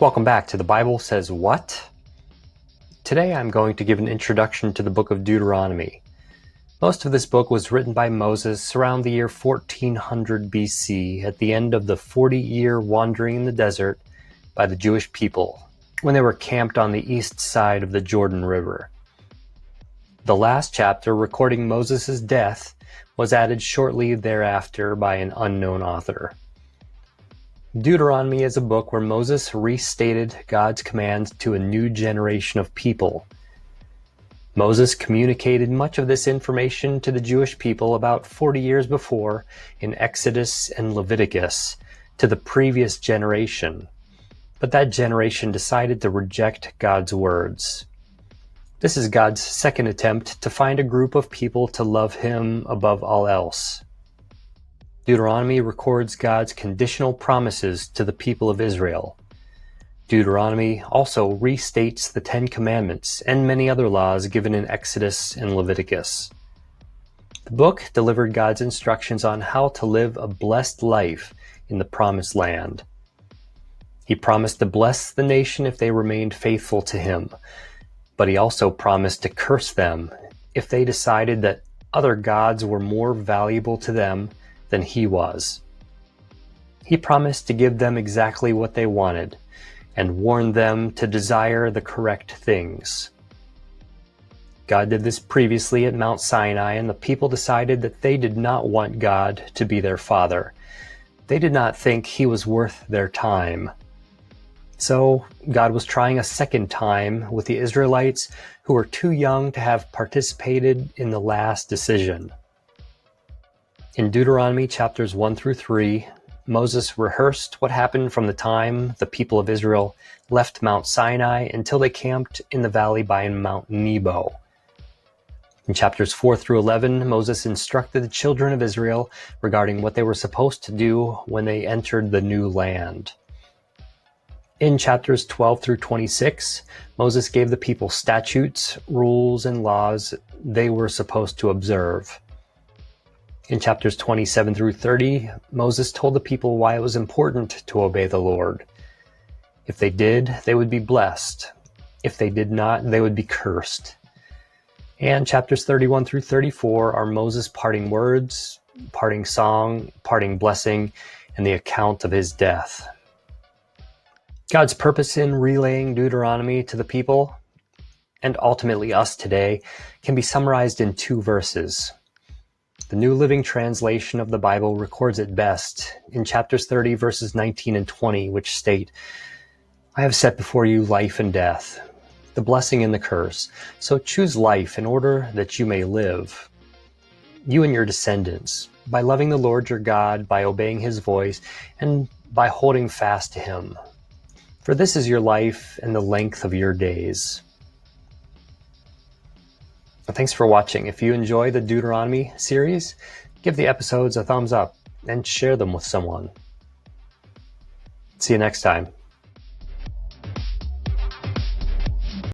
Welcome back to The Bible Says What? Today I'm going to give an introduction to the book of Deuteronomy. Most of this book was written by Moses around the year 1400 BC at the end of the 40-year wandering in the desert by the Jewish people when they were camped on the east side of the Jordan River. The last chapter recording Moses' death was added shortly thereafter by an unknown author. Deuteronomy is a book where Moses restated God's commands to a new generation of people. Moses communicated much of this information to the Jewish people about 40 years before in Exodus and Leviticus to the previous generation, but that generation decided to reject God's words. This is God's second attempt to find a group of people to love Him above all else. Deuteronomy records God's conditional promises to the people of Israel. Deuteronomy also restates the Ten Commandments and many other laws given in Exodus and Leviticus. The book delivered God's instructions on how to live a blessed life in the Promised Land. He promised to bless the nation if they remained faithful to Him, but He also promised to curse them if they decided that other gods were more valuable to them than He was. He promised to give them exactly what they wanted and warned them to desire the correct things. God did this previously at Mount Sinai, and the people decided that they did not want God to be their father. They did not think He was worth their time. So God was trying a second time with the Israelites who were too young to have participated in the last decision. In Deuteronomy chapters 1 through 3, Moses rehearsed what happened from the time the people of Israel left Mount Sinai until they camped in the valley by Mount Nebo. In chapters 4 through 11, Moses instructed the children of Israel regarding what they were supposed to do when they entered the new land. In chapters 12 through 26, Moses gave the people statutes, rules, and laws they were supposed to observe. In chapters 27 through 30, Moses told the people why it was important to obey the Lord. If they did, they would be blessed. If they did not, they would be cursed. And chapters 31 through 34 are Moses' parting words, parting song, parting blessing, and the account of his death. God's purpose in relaying Deuteronomy to the people, and ultimately us today, can be summarized in two verses. The New Living Translation of the Bible records it best in chapters 30, verses 19 and 20, which state, "I have set before you life and death, the blessing and the curse. So choose life in order that you may live, you and your descendants, by loving the Lord your God, by obeying His voice, and by holding fast to Him. For this is your life and the length of your days." Thanks for watching. If you enjoy the Deuteronomy series, give the episodes a thumbs up and share them with someone. See you next time.